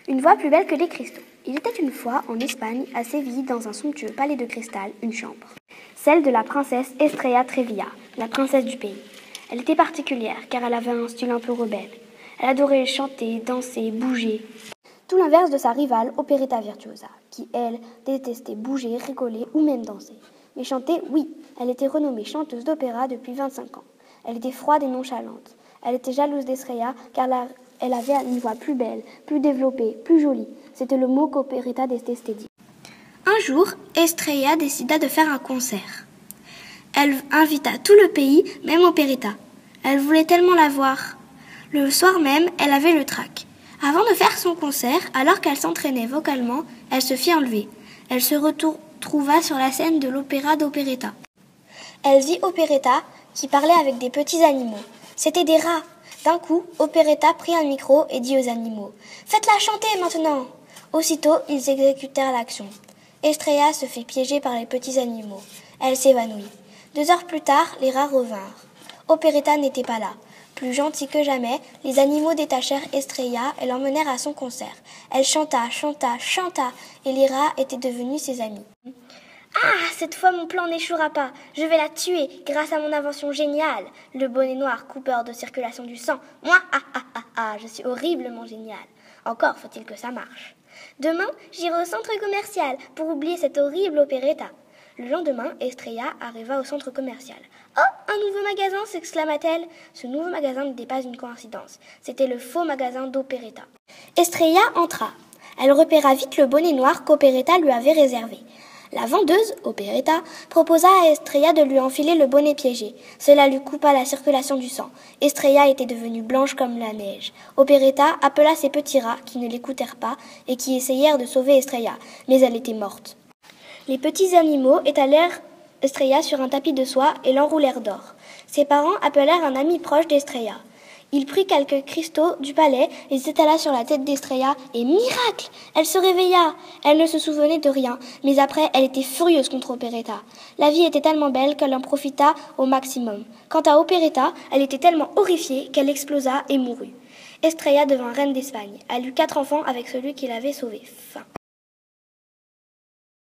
Une voix plus belle que les cristaux. Il était une fois, en Espagne, à Séville, dans un somptueux palais de cristal, une chambre. Celle de la princesse Estrella Trevilla, la princesse du pays. Elle était particulière, car elle avait un style un peu rebelle. Elle adorait chanter, danser, bouger. Tout l'inverse de sa rivale, Operetta Virtuosa, qui, elle, détestait bouger, rigoler ou même danser. Mais chanter, oui, elle était renommée chanteuse d'opéra depuis 25 ans. Elle était froide et nonchalante. Elle était jalouse d'Estrella, car elle avait une voix plus belle, plus développée, plus jolie. C'était le mot qu'Operetta détestait dire. Un jour, Estrella décida de faire un concert. Elle invita tout le pays, même Operetta. Elle voulait tellement la voir. Le soir même, elle avait le trac. Avant de faire son concert, alors qu'elle s'entraînait vocalement, elle se fit enlever. Elle se retrouva sur la scène de l'opéra d'Operetta. Elle vit Operetta qui parlait avec des petits animaux. C'étaient des rats. D'un coup, Operetta prit un micro et dit aux animaux « Faites-la chanter maintenant !» Aussitôt, ils exécutèrent l'action. Estrella se fit piéger par les petits animaux. Elle s'évanouit. 2 heures plus tard, les rats revinrent. Operetta n'était pas là. Plus gentille que jamais, les animaux détachèrent Estrella et l'emmenèrent à son concert. Elle chanta, chanta, chanta, et les rats étaient devenus ses amis. Ah, cette fois mon plan n'échouera pas. Je vais la tuer grâce à mon invention géniale. Le bonnet noir, coupeur de circulation du sang. Moi, je suis horriblement génial. Encore faut-il que ça marche. Demain, j'irai au centre commercial pour oublier cette horrible opéretta. Le lendemain, Estrella arriva au centre commercial. « Oh, un nouveau magasin !» s'exclama-t-elle. Ce nouveau magasin n'était pas une coïncidence. C'était le faux magasin d'Operetta. Estrella entra. Elle repéra vite le bonnet noir qu'Operetta lui avait réservé. La vendeuse, Operetta, proposa à Estrella de lui enfiler le bonnet piégé. Cela lui coupa la circulation du sang. Estrella était devenue blanche comme la neige. Operetta appela ses petits rats qui ne l'écoutèrent pas et qui essayèrent de sauver Estrella, mais elle était morte. Les petits animaux étalèrent Estrella sur un tapis de soie et l'enroulèrent d'or. Ses parents appelèrent un ami proche d'Estrella. Il prit quelques cristaux du palais, les étala sur la tête d'Estrella et miracle, elle se réveilla. Elle ne se souvenait de rien, mais après elle était furieuse contre Operetta. La vie était tellement belle qu'elle en profita au maximum. Quant à Operetta, elle était tellement horrifiée qu'elle explosa et mourut. Estrella devint reine d'Espagne. Elle eut 4 enfants avec celui qui l'avait sauvée. Fin.